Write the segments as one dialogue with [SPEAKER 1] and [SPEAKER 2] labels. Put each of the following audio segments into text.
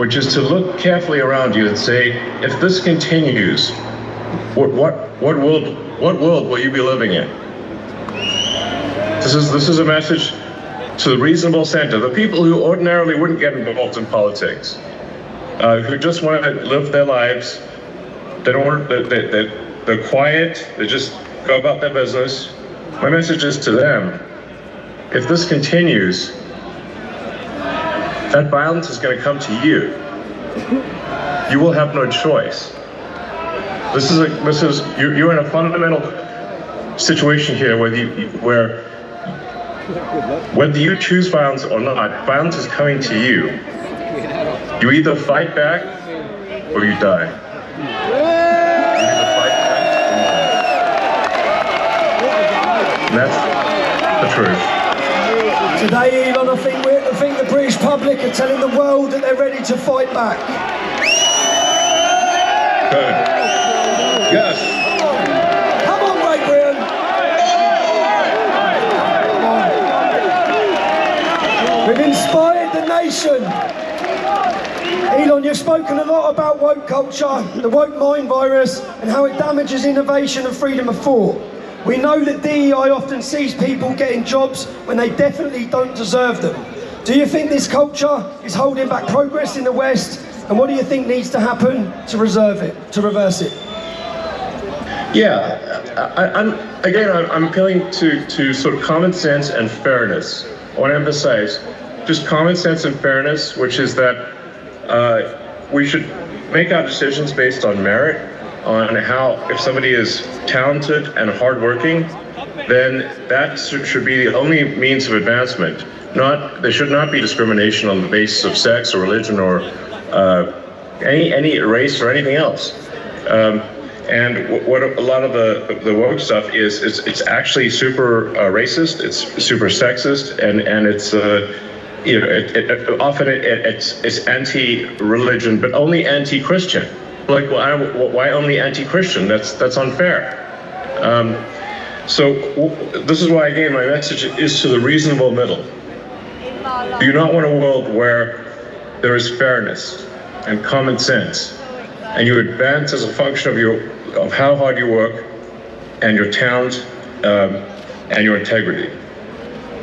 [SPEAKER 1] which is to look carefully around you and say, if this continues, what world will you be living in? This is a message to the reasonable center, the people who ordinarily wouldn't get involved in politics, who just want to live their lives. They're quiet, they just go about their business. My message is to them, if this continues, that violence is going to come to you. You will have no choice. You're in a fundamental situation here where whether you choose violence or not, violence is coming to you. You either fight back or you die. And that's the truth.
[SPEAKER 2] Today, Elon, I think the British public are telling the world that they're ready to fight back.
[SPEAKER 1] Good. Yes.
[SPEAKER 2] Come on, Great Britain. We've inspired the nation. Elon, you've spoken a lot about woke culture, the woke mind virus, and how it damages innovation and freedom of thought. We know that DEI often sees people getting jobs when they definitely don't deserve them. Do you think this culture is holding back progress in the West? And what do you think needs to happen to reverse it?
[SPEAKER 1] Yeah, I'm appealing to sort of common sense and fairness. I want to emphasize just common sense and fairness, which is that we should make our decisions based on merit, on how, if somebody is talented and hardworking, then that should be the only means of advancement. There should not be discrimination on the basis of sex or religion or any race or anything else. And what a lot of the woke stuff is, it's actually super racist, it's super sexist, and it's often it's anti-religion, but only anti-Christian. Like, why only anti-Christian? That's unfair. So this is why, again, my message is to the reasonable middle. Do you not want a world where there is fairness and common sense, and you advance as a function of how hard you work, and your talent, and your integrity?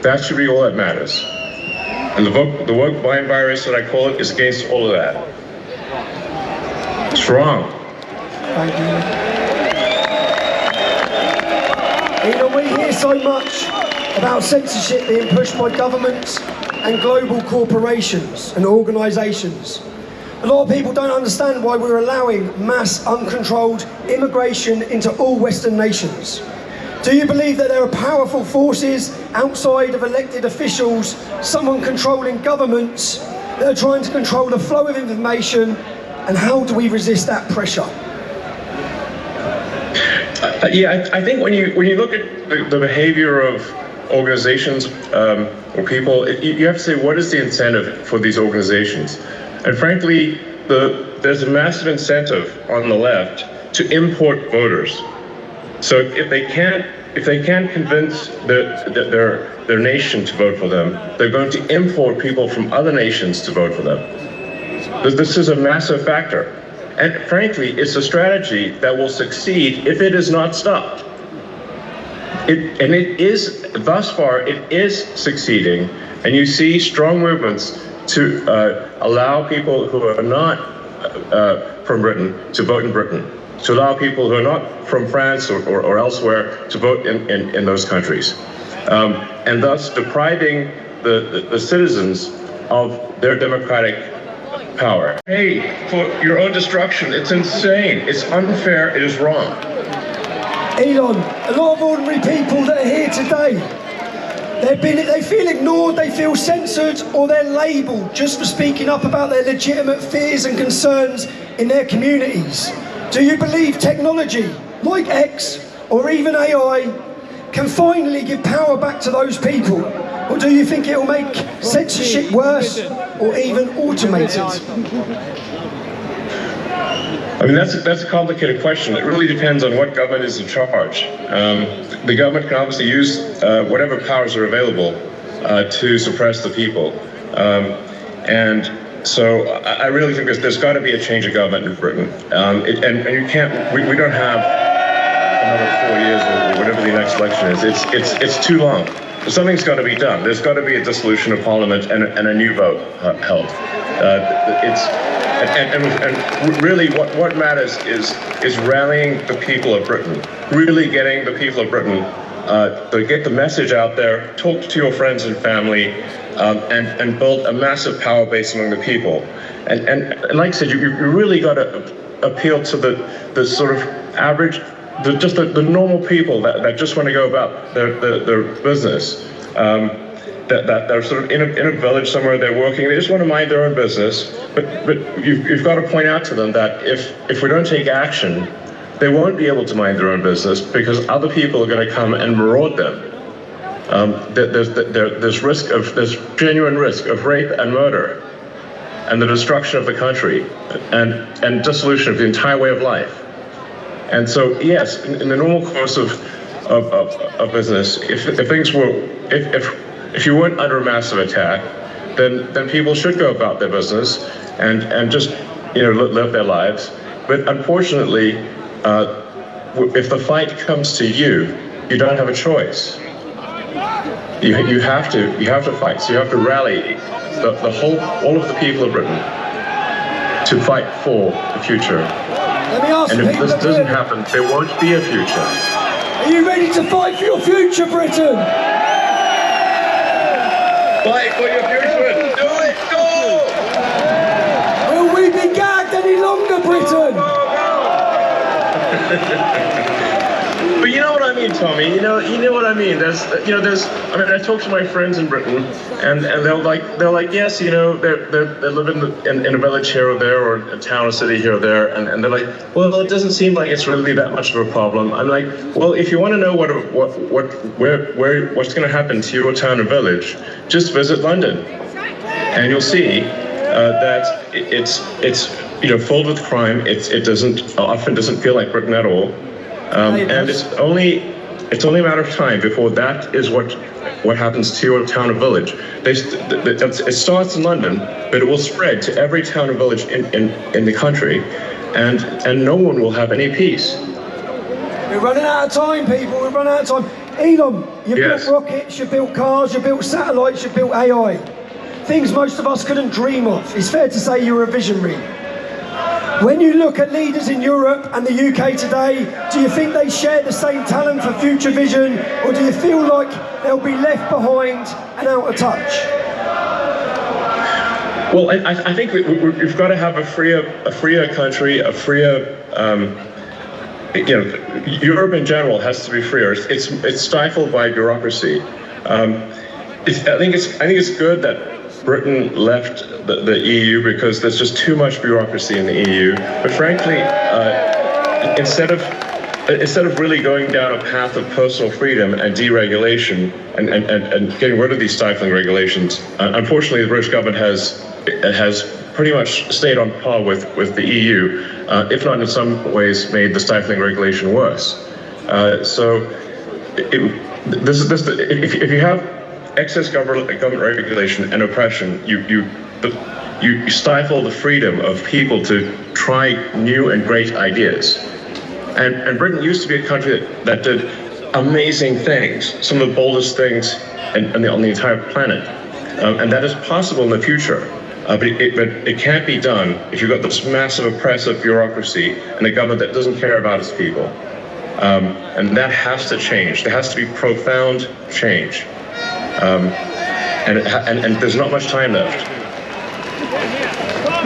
[SPEAKER 1] That should be all that matters. And the woke mind virus that I call it is against all of that. It's wrong.
[SPEAKER 2] Thank you. Elon, we hear so much about censorship being pushed by governments and global corporations and organisations. A lot of people don't understand why we're allowing mass, uncontrolled immigration into all Western nations. Do you believe that there are powerful forces outside of elected officials, someone controlling governments, that are trying to control the flow of information? And how do we resist that pressure?
[SPEAKER 1] I think when you look at the behavior of organizations or people, you have to say, what is the incentive for these organizations? And frankly, there's a massive incentive on the left to import voters. So if they can't convince their nation to vote for them, they're going to import people from other nations to vote for them. This is a massive factor. And frankly, it's a strategy that will succeed if it is not stopped. Thus far, it is succeeding. And you see strong movements to allow people who are not from Britain to vote in Britain, to allow people who are not from France or elsewhere to vote in those countries. And thus depriving the citizens of their democratic power. Hey, for your own destruction. It's insane. It's unfair. It is wrong.
[SPEAKER 2] Elon, a lot of ordinary people that are here today, they feel ignored, they feel censored, or they're labelled just for speaking up about their legitimate fears and concerns in their communities. Do you believe technology, like X or even AI, can finally give power back to those people? Or do you think it will make censorship worse or even automated?
[SPEAKER 1] I mean, that's a complicated question. It really depends on what government is in charge. The government can obviously use whatever powers are available to suppress the people. And So I really think there's got to be a change of government in Britain, and you can't. We don't have another 4 years or whatever the next election is. It's too long. Something's got to be done. There's got to be a dissolution of Parliament and a new vote held. And really, what matters is rallying the people of Britain, really getting the people of Britain to get the message out there, talk to your friends and family, and build a massive power base among the people. And like I said, you really got to appeal to the sort of average, the normal people that just want to go about their business. That they're sort of in a village somewhere, they're working, they just want to mind their own business. But you've got to point out to them that if we don't take action, they won't be able to mind their own business because other people are going to come and maraud them. There's genuine risk of rape and murder, and the destruction of the country, and dissolution of the entire way of life. And so, yes, in the normal course of business, if you weren't under a massive attack, then people should go about their business and just live their lives. But unfortunately, if the fight comes to you, you don't have a choice. You have to fight. So you have to rally all of the people of Britain to fight for the future.
[SPEAKER 2] Let me ask
[SPEAKER 1] and if this doesn't
[SPEAKER 2] Britain,
[SPEAKER 1] happen, there won't be a future.
[SPEAKER 2] are you ready to fight for your future, Britain?
[SPEAKER 1] Fight for your future. Do it. Go.
[SPEAKER 2] Will we be gagged any longer, Britain?
[SPEAKER 1] But you know what I mean, Tommy. You know what I mean. I mean, I talk to my friends in Britain, and they're like, yes, they live in a village here or there, or a town or city here or there, and they're like, well, it doesn't seem like it's really that much of a problem. I'm like, well, if you want to know what's going to happen to your town or village, just visit London, and you'll see that it's filled with crime. It often doesn't feel like Britain at all. And it's only a matter of time before that is what happens to your town or village. It starts in London, but it will spread to every town or village in the country, and no one will have any peace.
[SPEAKER 2] We're running out of time, people. We're running out of time. Elon, you built rockets, you built cars, you built satellites, you built AI. Things most of us couldn't dream of. It's fair to say you're a visionary. When you look at leaders in Europe and the UK today, do you think they share the same talent for future vision, or do you feel like they'll be left behind and out of touch?
[SPEAKER 1] Well, I think we've got to have a freer country, a freer. Europe in general has to be freer. It's stifled by bureaucracy. I think it's good that Britain left the EU because there's just too much bureaucracy in the EU. But frankly, instead of really going down a path of personal freedom and deregulation and getting rid of these stifling regulations, unfortunately, the British government has pretty much stayed on par with the EU, if not in some ways made the stifling regulation worse. If you have excess government regulation and oppression, you stifle the freedom of people to try new and great ideas. And Britain used to be a country that did amazing things, some of the boldest things on the entire planet. And that is possible in the future. But it can't be done if you've got this massive oppressive bureaucracy and a government that doesn't care about its people. And that has to change. There has to be profound change. And there's not much time left.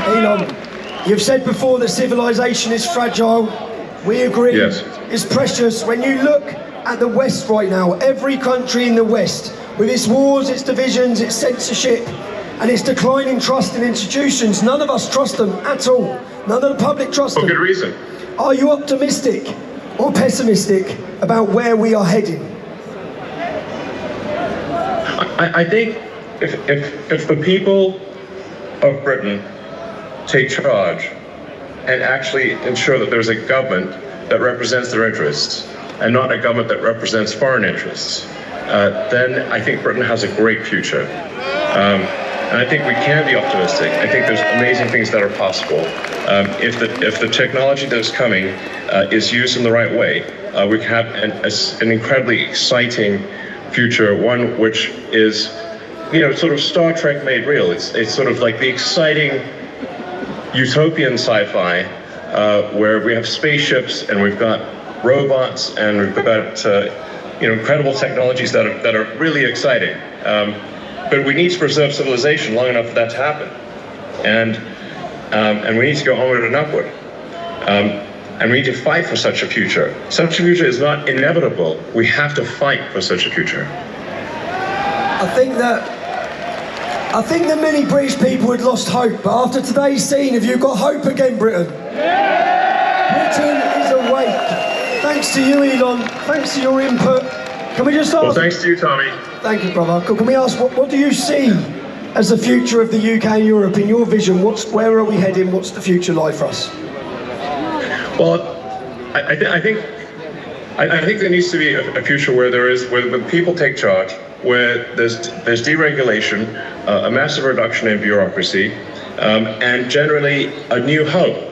[SPEAKER 2] Elon, you've said before that civilization is fragile. We agree.
[SPEAKER 1] Yes.
[SPEAKER 2] It's precious. When you look at the West right now, every country in the West, with its wars, its divisions, its censorship, and its declining trust in institutions, none of us trust them at all. None of the public trust them.
[SPEAKER 1] For good reason.
[SPEAKER 2] Are you optimistic or pessimistic about where we are heading?
[SPEAKER 1] I think if the people of Britain take charge and actually ensure that there's a government that represents their interests and not a government that represents foreign interests, then I think Britain has a great future. And I think we can be optimistic. I think there's amazing things that are possible. If the technology that is coming is used in the right way, we can have an incredibly exciting future, one which is, sort of Star Trek made real. It's sort of like the exciting utopian sci-fi where we have spaceships and we've got robots and we've got incredible technologies that are really exciting. But we need to preserve civilization long enough for that to happen, and we need to go onward and upward. And we need to fight for such a future. Such a future is not inevitable. We have to fight for such a future.
[SPEAKER 2] I think that many British people had lost hope, but after today's scene, have you got hope again, Britain? Britain is awake. Thanks to you, Elon. Thanks to your input. Can we just ask?
[SPEAKER 1] Well, thanks to you, Tommy.
[SPEAKER 2] Thank you, brother. Can we ask, what do you see as the future of the UK and Europe in your vision? Where are we heading? What's the future like for us?
[SPEAKER 1] Well, I think there needs to be a future where when people take charge, where there's deregulation, a massive reduction in bureaucracy, and generally a new hope,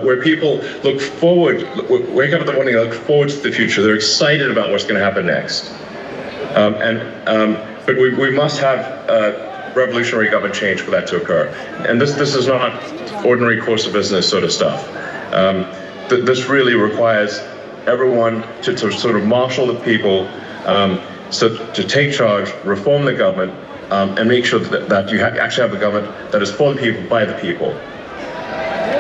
[SPEAKER 1] where people look forward, wake up in the morning, look forward to the future. They're excited about what's going to happen next. But we must have revolutionary government change for that to occur. And this is not ordinary course of business sort of stuff. This really requires everyone to sort of marshal the people, to take charge, reform the government, and make sure that you actually have a government that is for the people, by the people.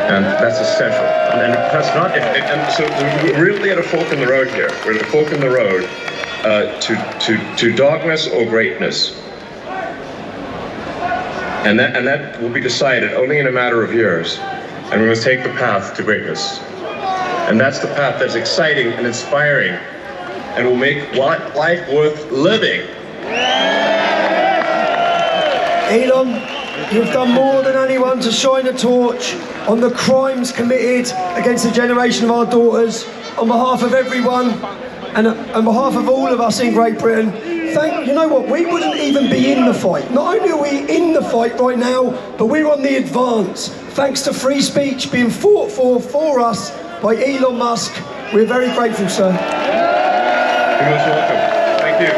[SPEAKER 1] And that's essential. And that's not. And so we're really at a fork in the road here. We're at a fork in the road to darkness or greatness. And that will be decided only in a matter of years. And we must take the path to greatness. And that's the path that's exciting and inspiring and will make life worth living.
[SPEAKER 2] Elon, you've done more than anyone to shine a torch on the crimes committed against the generation of our daughters. On behalf of everyone and on behalf of all of us in Great Britain, you know what, we wouldn't even be in the fight. Not only are we in the fight right now, but we're on the advance. Thanks to free speech being fought for us by Elon Musk. We're very grateful, sir.
[SPEAKER 1] You're most welcome. Thank you.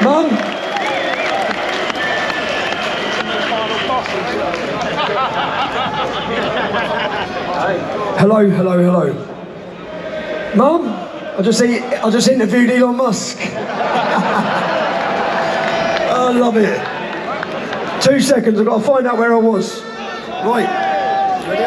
[SPEAKER 2] Mum? Hello. Mum, I just interviewed Elon Musk. I love it. 2 seconds, I've got to find out where I was. Right. Ready?